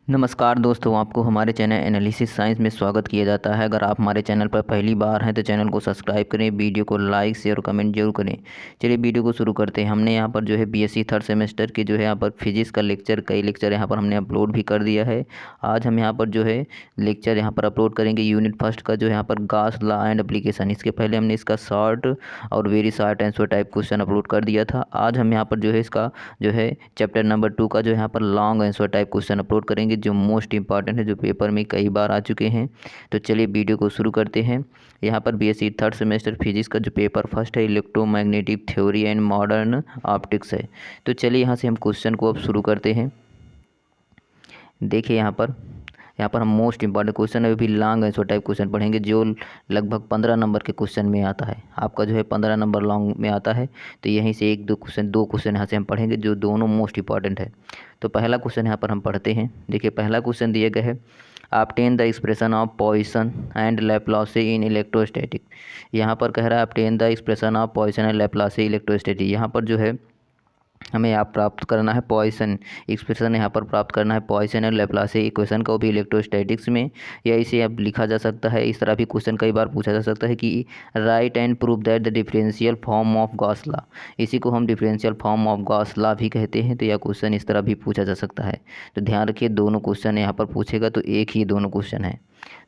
नमस्कार दोस्तों, आपको हमारे चैनल एनालिसिस साइंस में स्वागत किया जाता है। अगर आप हमारे चैनल पर पहली बार हैं तो चैनल को सब्सक्राइब करें, वीडियो को लाइक शेयर और कमेंट जरूर करें। चलिए वीडियो को शुरू करते हैं। हमने यहाँ पर जो है बीएससी थर्ड सेमेस्टर के जो है यहाँ पर फिजिक्स का लेक्चर, कई लेक्चर यहाँ पर हमने अपलोड भी कर दिया है। आज हम यहाँ पर जो है लेक्चर यहाँ पर अपलोड करेंगे यूनिट फर्स्ट का, जो यहाँ पर गॉस लॉ एंड एप्लीकेशन। इसके पहले हमने इसका शॉर्ट और very short answer type question upload कर दिया था। आज हम यहाँ पर जो है इसका जो है चैप्टर नंबर 2 का जो यहाँ पर long answer type question upload करेंगे, जो मोस्ट इंपॉर्टेंट है, जो पेपर में कई बार आ चुके हैं। तो चलिए वीडियो को शुरू करते हैं। यहाँ पर बीएससी थर्ड सेमेस्टर फिजिक्स का जो पेपर फर्स्ट है, electromagnetic theory and modern optics है। तो चलिए यहाँ से हम क्वेश्चन को अब शुरू करते हैं। देखिए यहाँ पर हम मोस्ट इंपॉर्टेंट क्वेश्चन है, भी लॉन्ग आंसर टाइप क्वेश्चन पढ़ेंगे, जो लगभग 15 नंबर के क्वेश्चन में आता है। आपका जो है 15 नंबर लॉन्ग में आता है। तो यहीं से दो क्वेश्चन यहाँ से हम पढ़ेंगे, जो दोनों मोस्ट इंपॉर्टेंट है। तो पहला क्वेश्चन यहाँ पर हम पढ़ते हैं। देखिए पहला क्वेश्चन दिया गया है, obtain the expression of Poisson and Laplace in electrostatic. यहाँ पर कह रहा है obtain the expression of Poisson and Laplace electrostatic. यहाँ पर जो है हमें यहाँ प्राप्त करना है पॉइसन एक्सप्रेशन, यहाँ पर प्राप्त करना है पॉइसन और लैप्लासे इक्वेशन को भी इलेक्ट्रोस्टैटिक्स में, या इसे अब लिखा जा सकता है इस तरह भी। क्वेश्चन कई बार पूछा जा सकता है कि right and prove that the differential form of Gauss law. इसी को हम differential form of Gauss law भी कहते हैं। तो यह क्वेश्चन इस तरह भी पूछा जा सकता है। तो ध्यान रखिए, दोनों क्वेश्चन यहाँ पर पूछेगा तो एक ही दोनों क्वेश्चन है।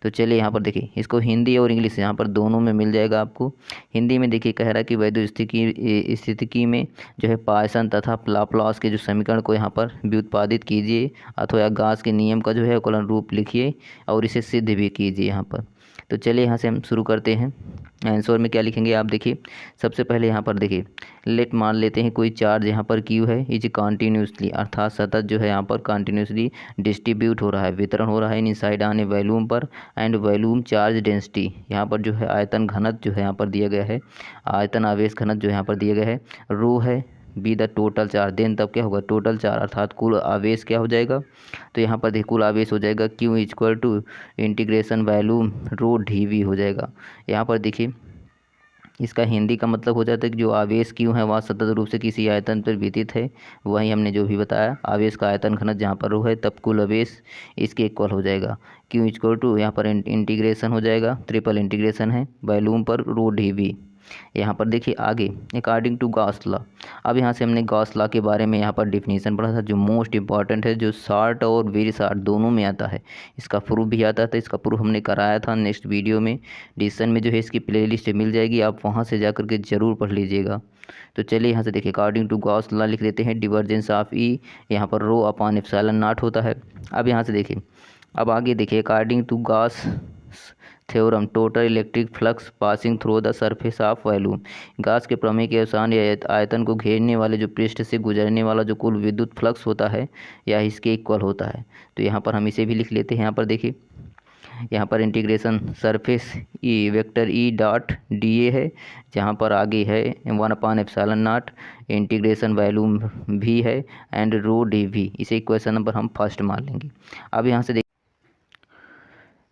तो चलिए यहाँ पर देखिए, इसको हिंदी और इंग्लिश यहाँ पर दोनों में मिल जाएगा आपको। हिंदी में देखिए कह रहा है कि वैद्युतिकी में जो है पॉइसन तथा लाप्लास के जो समीकरण को यहाँ पर व्युत्पादित कीजिए, अथवा गॉस के नियम का जो है अवकलन रूप लिखिए और इसे सिद्ध भी कीजिए यहाँ पर। तो चलिए यहाँ से हम शुरू करते हैं। आंसर में क्या लिखेंगे आप देखिए। सबसे पहले यहाँ पर देखिए, लेट मान लेते हैं कोई चार्ज यहाँ पर क्यू है, इज कॉन्टीन्यूसली, अर्थात सतत जो है यहाँ पर कॉन्टीन्यूसली डिस्ट्रीब्यूट हो रहा है, वितरण हो रहा है इनसाइड आने वॉल्यूम पर, एंड वॉल्यूम चार्ज डेंसिटी, यहाँ पर जो है आयतन घनत्व जो है यहाँ पर दिया गया है, आयतन आवेश घनत्व जो यहाँ पर दिया गया है, रो है, be the total charge, then तब क्या होगा टोटल चार्ज, अर्थात कुल आवेश क्या हो जाएगा। तो यहाँ पर देखिए कुल आवेश हो जाएगा Q equal to integration volume rho D V हो जाएगा। यहाँ पर देखिए इसका हिंदी का मतलब हो जाता है कि जो आवेश क्यों है वह सतत रूप से किसी आयतन पर वितरित है। वहीं हमने जो भी बताया, आवेश का आयतन घनत्व जहाँ पर रो है, तब कुल आवेश इसके इक्वल हो जाएगा। क्यू इक्वल टू यहाँ पर इंटीग्रेशन हो जाएगा, ट्रिपल इंटीग्रेशन है वॉल्यूम पर रो डी वी। यहाँ पर देखिए आगे अकॉर्डिंग टू गॉस लॉ। अब यहाँ से हमने गॉस लॉ के बारे में यहाँ पर डिफिनीशन पढ़ा था, जो मोस्ट इंपॉर्टेंट है, जो शॉर्ट और वेरी शॉर्ट दोनों में आता है। इसका प्रूफ भी आता था, इसका प्रूफ हमने कराया था नेक्स्ट वीडियो में। डिस्क्रिप्शन में जो है इसकी प्लेलिस्ट मिल जाएगी, आप वहाँ से जा कर के ज़रूर पढ़ लीजिएगा। तो चलिए यहाँ से देखिए अकॉर्डिंग टू गॉस लॉ लिख देते हैं, डिवर्जेंस ऑफ ई यहाँ पर रो अपॉन एप्सिलॉन नॉट होता है। अब यहाँ से देखिए, अब आगे देखिए according to Gauss theorem, total electric flux passing through the surface of volume. Gauss के प्रमेय के अनुसार यह आयतन को घेरने वाले जो पृष्ठ से गुजरने वाला जो कुल विद्युत फ्लक्स होता है, यह इसके इक्वल होता है। तो यहाँ पर हम इसे भी लिख लेते हैं। यहाँ पर देखिए, यहाँ पर integration surface E vector E dot D ए है, जहाँ पर आगे है 1/एप्सिलॉन नॉट, इंटीग्रेशन वॉल्यूम भी है, एंड रो डी वी। इसे इक्वेशन नंबर हम फर्स्ट मान लेंगे। अब यहाँ से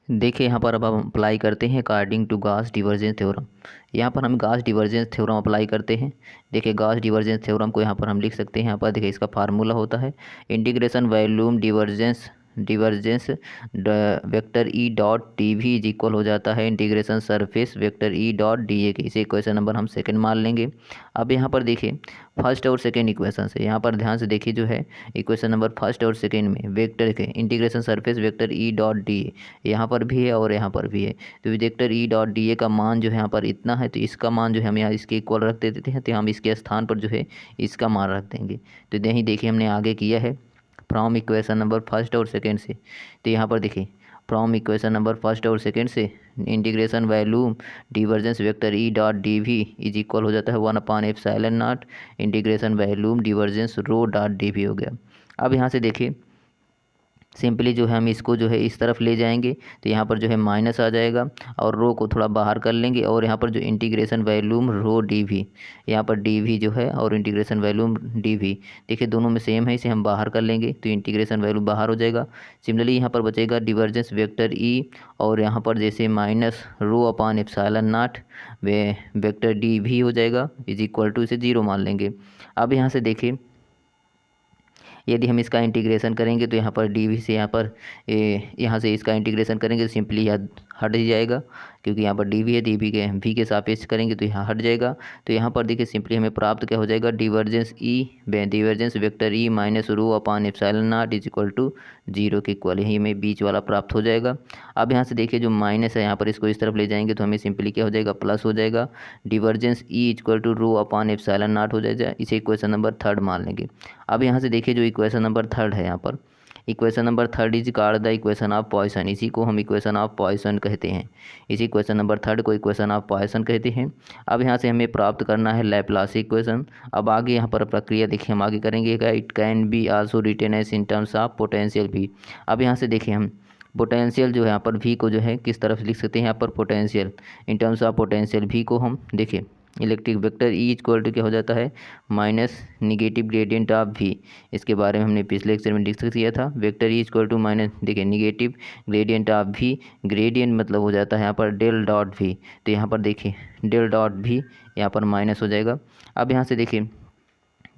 देखिए यहाँ पर अब हम अप्लाई करते हैं अकॉर्डिंग टू गॉस डिवर्जेंस थ्योरम। यहाँ पर हम गॉस डिवर्जेंस थ्योरम अप्लाई करते हैं। देखिए गॉस डिवर्जेंस थ्योरम को यहाँ पर हम लिख सकते हैं। यहाँ पर देखिए इसका फार्मूला होता है integration volume divergence vector E dot D V is equal हो जाता है integration surface vector E dot D A के। इसे इक्वेशन नंबर हम सेकंड मान लेंगे। अब यहाँ पर देखिए फर्स्ट और सेकंड इक्वेशन से, यहाँ पर ध्यान से देखिए जो है इक्वेशन नंबर फर्स्ट और सेकंड में वेक्टर के integration surface vector E dot D ए यहाँ पर भी है और यहाँ पर भी है। तो वेक्टर ई डॉट डी ए का मान जो है यहाँ पर इतना है, तो इसका मान जो है हम यहाँ इसके इक्वल रख देते हैं। तो हम इसके स्थान पर जो है इसका मान रख देंगे। तो यही देखिए हमने आगे किया है फ्रॉम इक्वेशन नंबर फर्स्ट और सेकंड से। तो यहाँ पर देखिए फ्रॉम इक्वेशन नंबर फर्स्ट और सेकंड से integration volume divergence vector E dot D V is equal हो जाता है 1/एप्सिलॉन naught integration volume divergence rho dot D V हो गया। अब यहाँ से देखिए सिंपली जो है हम इसको जो है इस तरफ ले जाएंगे, तो यहाँ पर जो है माइनस आ जाएगा और रो को थोड़ा बाहर कर लेंगे, और यहाँ पर जो integration volume rho D V, यहाँ पर डी वी जो है और इंटीग्रेशन वॉल्यूम डी वी देखिए दोनों में सेम है, इसे हम बाहर कर लेंगे तो इंटीग्रेशन वैल्यू बाहर हो जाएगा। सिमिलरली यहाँ पर बचेगा डिवर्जेंस वेक्टर ई, और यहाँ पर जैसे minus rho upon epsilon not vector D V हो जाएगा इज इक्वल टू, इसे 0 मान लेंगे। अब यहाँ से देखिए यदि हम इसका इंटीग्रेशन करेंगे तो यहाँ पर डी वी से यहाँ से इसका इंटीग्रेशन करेंगे तो सिंपली यह हट ही जाएगा, क्योंकि यहाँ पर डी वी है, डी वी के सापेक्ष करेंगे तो यहाँ हट जाएगा। तो यहाँ पर देखिए सिंपली हमें प्राप्त क्या हो जाएगा, divergence vector E minus rho upon epsilon naught is equal to 0 के इक्वल, यही हमें बीच वाला प्राप्त हो जाएगा। अब यहाँ से देखिए जो माइनस है यहाँ पर इसको इस तरफ ले जाएंगे तो हमें सिंपली क्या हो जाएगा, प्लस हो जाएगा। Divergence E equal to rho upon epsilon naught हो जाएगा। इसे इक्वेशन नंबर 3 मान लेंगे। अब यहाँ से देखिए जो इक्वेशन नंबर 3 है, यहाँ पर equation number 3 is called the equation of Poisson. इसी को हम इक्वेशन ऑफ पॉइसन कहते हैं। इसी इक्वेशन नंबर 3 को इक्वेशन ऑफ पॉइसन कहते हैं। अब यहाँ से हमें प्राप्त करना है लैप्लास इक्वेशन। अब आगे यहाँ पर प्रक्रिया देखिए हम आगे करेंगे। It can be also written as in terms of potential भी। अब यहाँ से देखिए हम पोटेंशियल जो है यहाँ पर भी को जो है किस तरफ लिख सकते हैं, यहाँ पर potential in terms of potential भी को हम देखिए electric vector E equal to क्या हो जाता है, माइनस निगेटिव ग्रेडियंट ऑफ भी। इसके बारे में हमने पिछले लेक्चर में डिस्कस किया था। Vector E equal to minus देखिए निगेटिव ग्रेडियंट ऑफ भी, ग्रेडियंट मतलब हो जाता है यहाँ पर डेल डॉट भी। तो यहाँ पर देखिए डेल डॉट भी यहाँ पर माइनस हो जाएगा। अब यहाँ से देखिए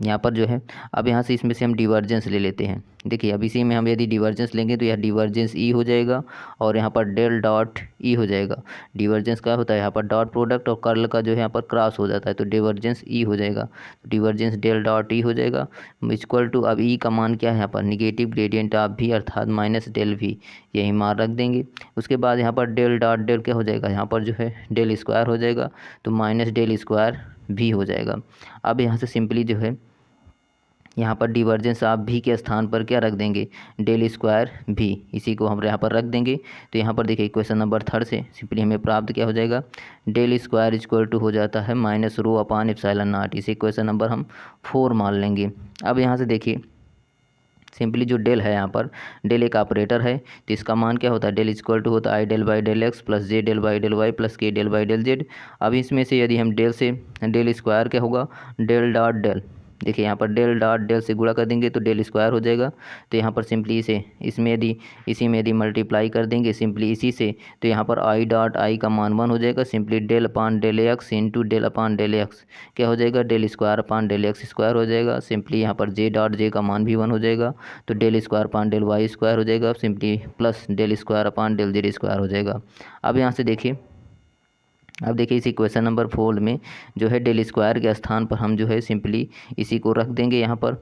यहाँ पर जो है, अब यहाँ से इसमें से हम डिवर्जेंस ले लेते हैं। देखिए अब इसी में हम यदि डिवर्जेंस लेंगे तो यह डिवर्जेंस ई हो जाएगा और यहाँ पर डेल डॉट ई हो जाएगा। डिवर्जेंस क्या होता है, यहाँ पर डॉट प्रोडक्ट और कर्ल का जो है यहाँ पर क्रॉस हो जाता है, तो डिवर्जेंस ई हो जाएगा। डिवर्जेंस डेल डॉट ई हो जाएगा इक्वल टू, अब ई का मान क्या है यहाँ पर, निगेटिव ग्रेडियंट ऑफ भी अर्थात माइनस डेल भी, यही मान रख देंगे। उसके बाद यहाँ पर डेल डॉट डेल क्या हो जाएगा, यहाँ पर जो है डेल स्क्वायर हो जाएगा, तो माइनस डेल स्क्वायर भी हो जाएगा। अब यहाँ से सिंपली जो है यहाँ पर डिवर्जेंस ऑफ भी के स्थान पर क्या रख देंगे, डेल स्क्वायर भी, इसी को हम यहाँ पर रख देंगे। तो यहाँ पर देखिए इक्वेशन नंबर 3 से सिंपली हमें प्राप्त क्या हो जाएगा, डेल स्क्वायर इक्वल टू हो जाता है minus rho upon epsilon naught. इसे इक्वेशन नंबर हम 4 मान लेंगे। अब यहाँ से देखिए सिंपली जो डेल है यहाँ पर डेल एक ऑपरेटर है, तो इसका मान क्या होता है, डेल इक्वल टू होता है I del by del X plus J del by del Y plus K del by del Z. अब इसमें से यदि हम डेल से डेल स्क्वायर क्या होगा, डेल डॉट डेल, देखिए यहाँ पर डेल डॉट डेल से गुणा कर देंगे तो डेल स्क्वायर हो जाएगा। तो यहाँ पर सिंपली इसी में यदि मल्टीप्लाई कर देंगे सिंपली इसी से, तो यहाँ पर आई डॉट आई का मान 1 हो जाएगा। Simply del upon del X into del upon del X क्या हो जाएगा, del square upon del X square हो जाएगा। सिंपली यहाँ पर जे डॉट जे का मान भी 1 हो जाएगा, तो del square upon del Y square हो जाएगा। Simply plus del square upon del Z square हो जाएगा। अब यहाँ से देखिए, अब देखिए इसी क्वेश्चन नंबर 4 में जो है डेल स्क्वायर के स्थान पर हम जो है सिंपली इसी को रख देंगे, यहाँ पर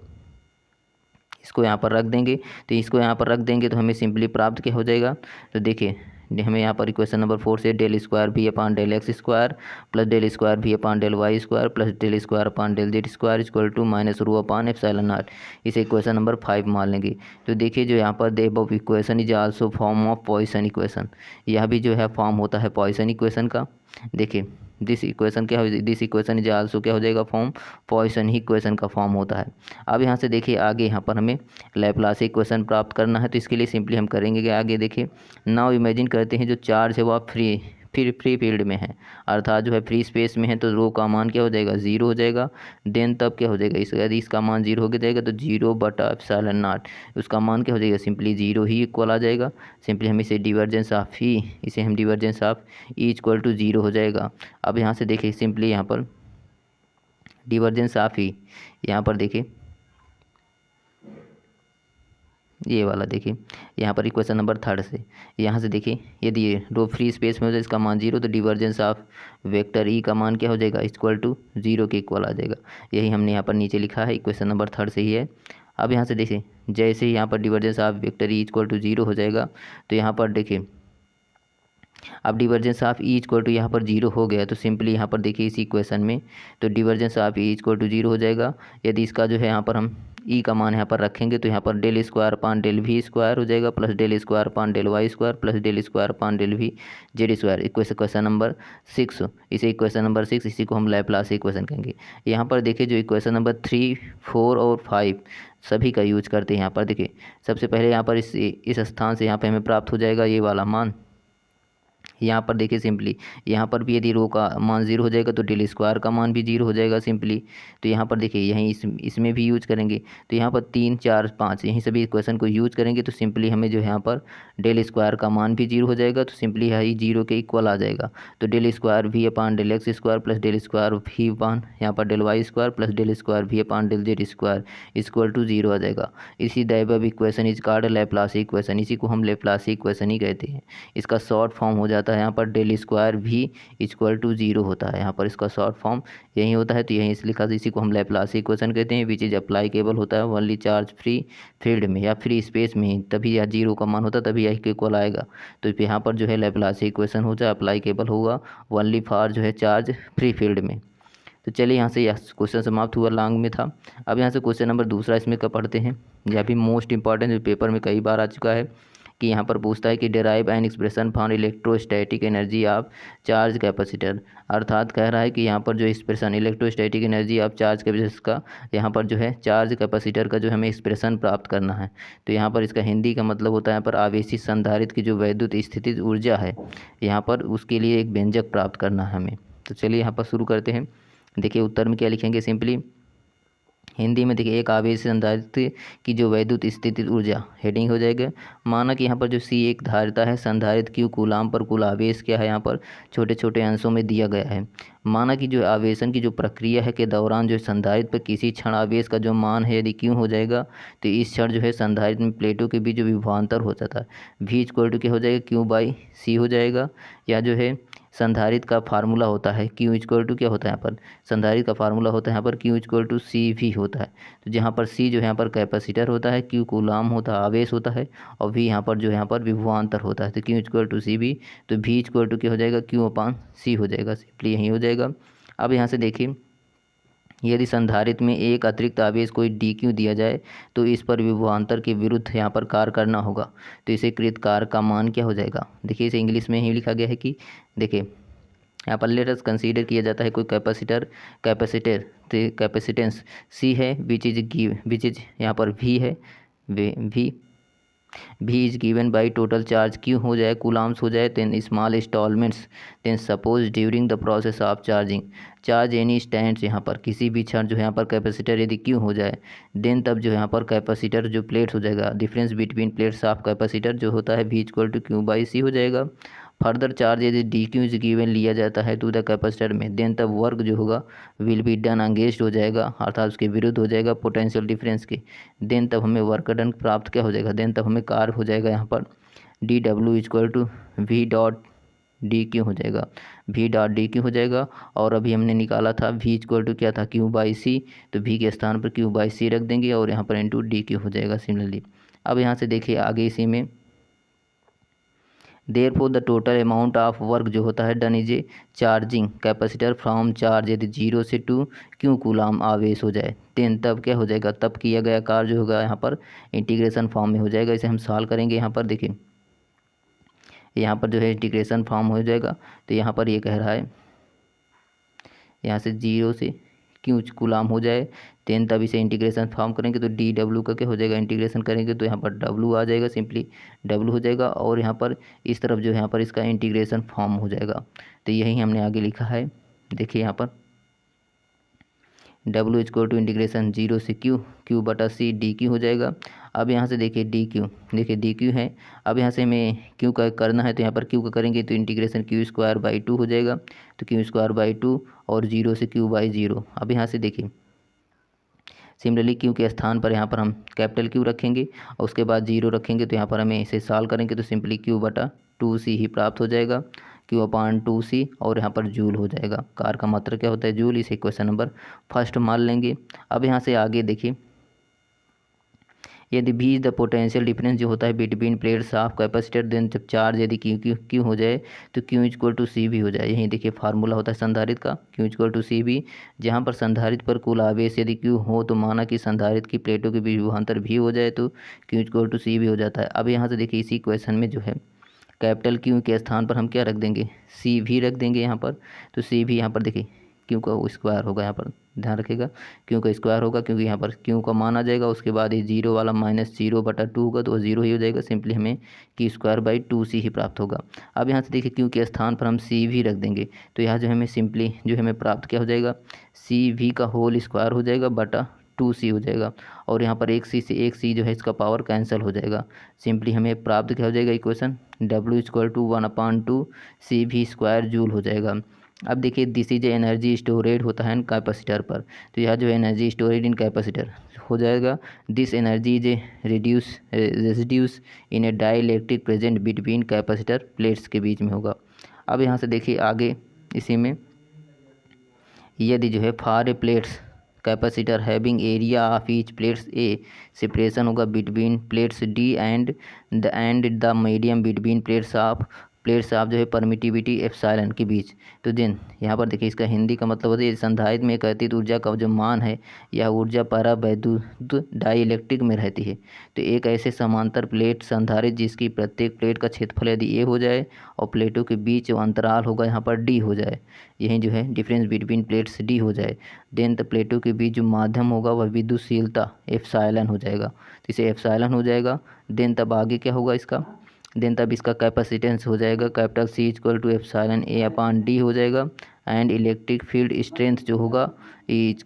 इसको यहाँ पर रख देंगे। तो इसको यहाँ पर रख देंगे तो हमें सिंपली प्राप्त क्या हो जाएगा, तो देखिए हमें यहाँ पर इक्वेशन नंबर 4 से del square phi upon del X square plus del square phi upon del Y square plus del square upon del Z square equal to minus rho upon epsilon naught. इसे equation number 5 मान लेंगे। तो देखिए जो यहाँ पर the above equation is also form of Poisson equation, यह भी जो है फॉर्म होता है पॉइसन इक्वेशन का। देखिए दिस इक्वेशन क्या हो, दिस इक्वेशन इज आल्सो क्या हो जाएगा, फॉर्म पॉइसन ही इक्वेशन का फॉर्म होता है। अब यहाँ से देखिए आगे यहाँ पर हमें लैप्लास इक्वेशन प्राप्त करना है, तो इसके लिए सिंपली हम करेंगे कि आगे देखिए नाउ इमेजिन करते हैं जो चार्ज है वो आप फ्री फील्ड में है, अर्थात जो है फ्री स्पेस में है, तो रो का मान क्या हो जाएगा, 0 हो जाएगा। देन तब क्या हो जाएगा, यदि इसका मान 0 हो जाएगा तो 0 बटा एप्सिलॉन नॉट उसका मान क्या हो जाएगा, सिंपली 0 ही इक्वल आ जाएगा। सिंपली हम इसे डिवर्जेंस ऑफ ही, इसे हम डिवर्जेंस ऑफ ई इक्वल टू 0 हो जाएगा। अब यहाँ से देखिए सिंपली यहाँ पर डिवर्जेंस ऑफ ही, यहाँ पर देखिए ये वाला देखिए यहाँ पर इक्वेशन नंबर 3 से, यहाँ से देखिए यदि रो फ्री स्पेस में हो जाए इसका मान 0, तो डिवर्जेंस ऑफ वेक्टर ई का मान क्या हो जाएगा, इक्वल टू 0 के इक्वल आ जाएगा। यही हमने यहाँ पर नीचे लिखा है, इक्वेशन नंबर 3 से ही है। अब यहाँ से देखिए जैसे ही यहाँ पर divergence of vector E equal to 0 हो जाएगा, तो यहाँ पर देखिए अब divergence of E equal to यहाँ पर 0 हो गया, तो सिंपली यहाँ पर देखिए इसी इक्वेशन में तो डिवर्जेंस ऑफ ई इक्वल टू 0 हो जाएगा। यदि इसका जो है यहाँ पर हम ई का मान यहाँ पर रखेंगे तो यहाँ पर डेल स्क्वायर अपान डेल भी स्क्वायर हो जाएगा plus del square upon del Y square plus del square upon del भी जेड स्क्वायर। क्वेश्चन नंबर 6, इसे इक्वेशन नंबर 6, इसी को हम लैप्लास इक्वेशन कहेंगे। यहाँ पर देखिए जो इक्वेशन नंबर 3, 4 और 5 सभी का यूज करते हैं। यहाँ पर देखिए सबसे पहले यहाँ पर इस स्थान से यहाँ पर हमें प्राप्त हो जाएगा ये वाला मान, यहाँ पर देखिए सिंपली, यहाँ पर भी यदि रो का मान 0 हो जाएगा तो डेल स्क्वायर का मान भी 0 हो जाएगा सिंपली। तो यहाँ पर देखिए यहीं इसमें भी यूज करेंगे, तो यहाँ पर 3 4 5 यहीं सभी इक्वेशन को यूज करेंगे तो सिंपली हमें जो है यहाँ पर डेल स्क्वायर का मान भी 0 हो जाएगा, तो सिंपली यही 0 के इक्वल आ जाएगा। तो del square phi upon del X square plus del square phi upon यहाँ पर del Y square plus del square phi upon del Z square equal to 0 आ जाएगा। इसी the above equation is called Laplace equation, इसी को हम लैप्लासी equation ही कहते हैं। इसका शॉर्ट फॉर्म हो जाता है यहाँ पर डेल स्क्वायर भी इक्वल टू 0 होता है, यहाँ पर इसका शॉर्ट फॉर्म यही होता है। तो यहीं से लिखा, इसी को हम लैप्लासी इक्वेशन कहते हैं, विच इज अप्लाइकेबल होता है ओनली चार्ज फ्री फील्ड में या फ्री स्पेस में ही, तभी यह 0 का मान होता है, तभी यही इक्वल आएगा। तो यहाँ पर जो है लैप्लासी इक्वेशन हो जाए अप्लाइकेबल होगा ओनली फॉर जो है चार्ज फ्री फील्ड में। तो चलिए यहाँ से यह क्वेश्चन समाप्त हुआ, लॉन्ग में था। अब यहाँ से क्वेश्चन नंबर दूसरा इसमें का पढ़ते हैं। यह भी मोस्ट इंपॉर्टेंट, जो पेपर में कई बार आ चुका है, कि यहाँ पर पूछता है कि derive an expression for electrostatic energy of charge capacitor. अर्थात कह रहा है कि यहाँ पर जो expression electrostatic energy of charge capacitor का, यहाँ पर जो है चार्ज कैपेसिटर का जो हमें एक्सप्रेशन प्राप्त करना है। तो यहाँ पर इसका हिंदी का मतलब होता है यहाँ पर आवेशित संधारित्र की जो वैद्युत स्थितिज ऊर्जा है, यहाँ पर उसके लिए एक व्यंजक प्राप्त करना है हमें। तो चलिए यहाँ पर शुरू करते हैं। देखिए उत्तर में क्या लिखेंगे, सिंपली हिंदी में देखिए एक आवेश संधारित्र की जो वैद्युत स्थितिज ऊर्जा, हेडिंग हो जाएगा। माना कि यहाँ पर जो C एक धारिता है, संधारित्र Q कूलाम पर कुल आवेश क्या है, यहाँ पर छोटे छोटे अंशों में दिया गया है। माना कि जो आवेशन की जो प्रक्रिया है के दौरान जो संधारित्र पर किसी क्षण आवेश का जो मान है यदि Q हो जाएगा, तो इस क्षण जो है संधारित्र में प्लेटों के बीच जो विभवांतर हो जाता है V इक्वल टू क्या हो जाएगा, Q/C हो जाएगा। या जो है संधारित्र का फार्मूला होता है Q इक्वल टू क्या होता है, यहाँ पर संधारित्र का फार्मूला होता है यहाँ पर Q इक्वल टू CV होता है। तो जहाँ पर C जो है यहाँ पर कैपेसिटर होता है, Q कूलाम होता है, आवेश होता है, और V यहाँ पर जो है यहाँ पर विभवांतर होता है। तो Q इक्वल टू CV, तो V इक्वल टू क्या हो जाएगा, Q/C हो जाएगा, सिंपली यही हो जाएगा। अब यहाँ से देखिए, यदि संधारित्र में एक अतिरिक्त आवेश कोई dQ दिया जाए तो इस पर विभवांतर के विरुद्ध यहाँ पर कार्य करना होगा। तो इसे कृत कार्य का मान क्या हो जाएगा, देखिए इसे इंग्लिश में ही लिखा गया है कि देखिए यहाँ पर लेट अस कंसीडर किया जाता है कोई कैपेसिटर तो कैपेसिटेंस C है, विच इज यहाँ पर V है, V is given by total charge Q हो जाए, कूलाम्स हो जाए, then small installments, then suppose during the process of charging charge any stands, यहाँ पर किसी भी क्षण जो है यहाँ पर कैपेसिटर यदि Q हो जाए, देन तब जो है यहाँ पर कैपेसिटर जो प्लेट्स हो जाएगा, difference between plates of capacitor जो होता है V इक्वल टू Q/C हो जाएगा। फर्दर चार्ज यदि DQ इज गिवन लिया जाता है टू द कैपेसिटर में, देन तब वर्क जो होगा विल बी डन अगेंस्ट हो जाएगा, अर्थात उसके विरुद्ध हो जाएगा पोटेंशियल डिफरेंस के। देन तब हमें वर्क डन प्राप्त क्या हो जाएगा, देन तब हमें कार्य हो जाएगा यहाँ पर DW इक्वल टू V.DQ हो जाएगा, V.DQ हो जाएगा। और अभी हमने निकाला था V इक्वल टू क्या था, Q/C, तो V के स्थान पर Q/C रख देंगे और यहाँ पर इंटू DQ हो जाएगा सिमिलरली। अब यहाँ से देखिए आगे इसी में therefore the total amount of work जो होता है done is a charging capacitor from charge यदि 0 से 2 Q कूलाम आवेश हो जाए, देन तब क्या हो जाएगा, तब किया गया कार्य जो होगा यहाँ पर इंटीग्रेशन फॉर्म में हो जाएगा। इसे हम सॉल्व करेंगे। यहाँ पर देखिए यहाँ पर जो है इंटीग्रेशन फॉर्म हो जाएगा। तो यहाँ पर ये कह रहा है यहाँ से 0 से Q कूलाम हो जाए, देन तब इसे इंटीग्रेशन फॉर्म करेंगे तो DW का क्या हो जाएगा, इंटीग्रेशन करेंगे तो यहाँ पर W आ जाएगा, सिंपली W हो जाएगा। और यहाँ पर इस तरफ जो है यहाँ पर इसका इंटीग्रेशन फॉर्म हो जाएगा। तो यही हमने आगे लिखा है। देखिए यहाँ पर W इक्वल टू इंटीग्रेशन 0 से Q/C DQ हो जाएगा। अब यहाँ से देखिए DQ है। अब यहाँ से हमें Q का करना है, तो यहाँ पर Q का करेंगे तो इंटीग्रेशन Q²/2 हो जाएगा, तो Q²/2 और 0 से Q/0। अब यहाँ से देखिए सिमिलरली Q के स्थान पर यहाँ पर हम कैपिटल Q रखेंगे और उसके बाद 0 रखेंगे, तो यहाँ पर हमें इसे सॉल्व करेंगे तो सिंपली Q/2C ही प्राप्त हो जाएगा, Q/2C, और यहाँ पर जूल हो जाएगा। कार का मात्रा क्या होता है, जूल। इसे क्वेश्चन नंबर फर्स्ट मान लेंगे। अब यहाँ से आगे देखिए, यदि V is the potential difference जो होता है between plates of capacitor, then जब चार्ज यदि Q हो जाए तो Q इक्वल टू CV हो जाए। यहीं देखिए फार्मूला होता है संधारित्र का Q इक्वल टू CV, जहाँ पर संधारित्र पर कुल आवेश यदि Q हो तो माना कि संधारित्र की प्लेटों के बीच विभवांतर V हो जाए तो Q इक्वल टू CV हो जाता है। अब यहाँ से देखिए इसी क्वेश्चन में जो है कैपिटल Q के स्थान पर हम क्या रख देंगे, CV रख देंगे यहाँ पर। तो CV यहाँ पर देखिए क्यू का स्क्वायर होगा, यहाँ पर ध्यान रखिएगा क्यू का स्क्वायर होगा, क्योंकि यहाँ पर क्यू का मान आ जाएगा, उसके बाद ये जीरो वाला -0/2 होगा तो वो जीरो ही हो जाएगा। सिंपली हमें Q²/2C ही प्राप्त होगा। अब यहाँ से देखिए क्यू के स्थान पर हम सी भी रख देंगे, तो यहाँ जो हमें सिंपली जो हमें प्राप्त क्या हो जाएगा, CV का होल स्क्वायर हो जाएगा बटा 2C हो जाएगा। और यहाँ पर एक सी से एक सी जो है इसका पावर कैंसिल हो जाएगा। सिंपली हमें प्राप्त क्या हो जाएगा इक्वेशन, W = 1/2CV² जूल हो जाएगा। अब देखिए दिस इज एनर्जी स्टोरेज होता है कैपेसिटर पर, तो यह जो है एनर्जी स्टोरेज इन कैपेसिटर हो जाएगा। This energy is resides in a dielectric present between capacitor plates के बीच में होगा। अब यहाँ से देखिए आगे इसी में यदि जो है for a plates capacitor having area of each plates A separation होगा between plates D and the medium between plates of जो है परमिटिविटी एप्सिलॉन के बीच। तो देन यहाँ पर देखिए इसका हिंदी का मतलब होता है संधारित्र में एकत्रित ऊर्जा का जो मान है यह ऊर्जा परावैद्युत डाई इलेक्ट्रिक में रहती है। तो एक ऐसे समांतर प्लेट संधारित्र जिसकी प्रत्येक प्लेट का क्षेत्रफल यदि ए हो जाए और प्लेटों के बीच जो अंतराल होगा यहाँ पर डी हो जाए, यही जो है डिफरेंस बिटवीन प्लेट्स डी हो जाए, देन द प्लेटों के बीच जो माध्यम होगा वह विद्युतशीलता एप्सिलॉन हो जाएगा। तो इसे एप्सिलॉन हो जाएगा। देन तब आगे क्या होगा इसका, देन तब इसका कैपेसिटेंस हो जाएगा C = εA/d हो जाएगा। एंड इलेक्ट्रिक फील्ड स्ट्रेंथ जो होगा E =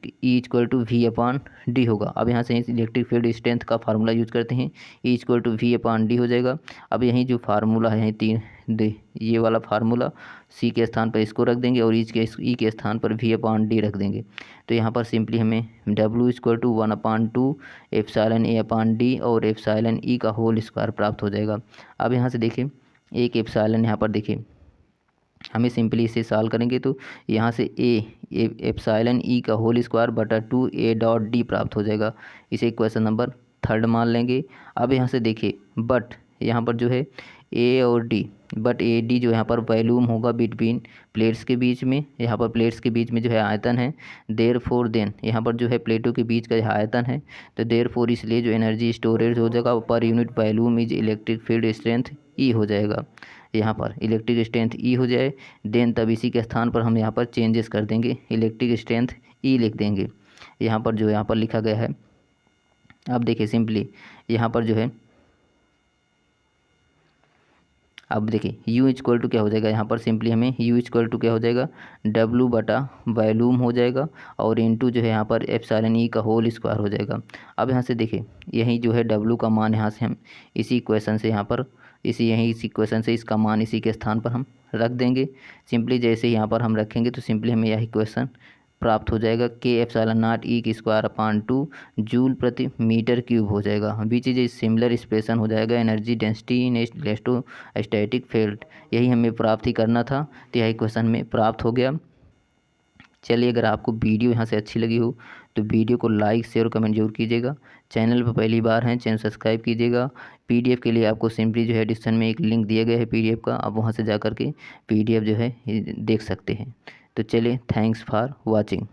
V/d होगा। अब यहाँ से इस इलेक्ट्रिक फील्ड स्ट्रेंथ का फार्मूला यूज करते हैं, E = V/d हो जाएगा। अब यहीं जो फार्मूला है यहीं ये वाला फार्मूला C के स्थान पर इसको रख देंगे और E के स्थान पर V/d रख देंगे। तो यहाँ पर सिंपली हमें W = 1/2 εA/d और εE का होल स्क्वायर प्राप्त हो जाएगा। अब यहाँ से देखिए एक एप्सिलॉन यहाँ पर देखिए हमें सिंपली इसे सॉल्व करेंगे तो यहाँ से एप्सिलॉन E का होल स्क्वायर बटा 2A.D प्राप्त हो जाएगा। इसे क्वेश्चन नंबर 3 मान लेंगे। अब यहाँ से देखिए बट यहाँ पर जो है A और D, बट AD जो यहाँ पर वॉल्यूम होगा बिटवीन प्लेट्स के बीच में, यहाँ पर प्लेट्स के बीच में जो है आयतन है। देयरफॉर देन यहाँ पर जो है प्लेटों के बीच का आयतन है, तो देयरफॉर इसलिए जो एनर्जी स्टोरेज हो जाएगा per unit volume is electric field strength E हो जाएगा। यहाँ पर इलेक्ट्रिक स्ट्रेंथ E हो जाए, देन तब इसी के स्थान पर हम यहाँ पर चेंजेस कर देंगे, इलेक्ट्रिक स्ट्रेंथ E लिख देंगे यहाँ पर जो यहाँ पर लिखा गया है। अब देखिए सिंपली यहाँ पर जो है अब देखिए U = क्या हो जाएगा, यहाँ पर सिंपली हमें U = क्या हो जाएगा, W बटा वॉल्यूम हो जाएगा और इनटू जो है यहाँ पर एप्सिलॉन E का होल स्क्वायर हो जाएगा। अब यहाँ से देखिए यही जो है W का मान यहाँ से हम इसी इक्वेशन से यहाँ पर इस इक्वेशन से इसका मान इसी के स्थान पर हम रख देंगे। सिंपली जैसे यहाँ पर हम रखेंगे तो सिंपली हमें यह इक्वेशन प्राप्त हो जाएगा K∈0 E² जूल प्रति मीटर क्यूब हो जाएगा। विच इज सिमिलर एक्सप्रेशन हो जाएगा energy density in electrostatic field. यही हमें प्राप्त ही करना था, तो यह क्वेश्चन में प्राप्त हो गया। चलिए अगर आपको वीडियो यहाँ से अच्छी लगी हो तो वीडियो को लाइक शेयर और कमेंट जरूर कीजिएगा। चैनल पर पहली बार हैं चैनल सब्सक्राइब कीजिएगा। PDF के लिए आपको सिंपली जो है डिस्क्रिप्शन में एक लिंक दिया गया है PDF का, आप वहाँ से जा कर के PDF जो है देख सकते हैं। तो चलिए थैंक्स फॉर वॉचिंग।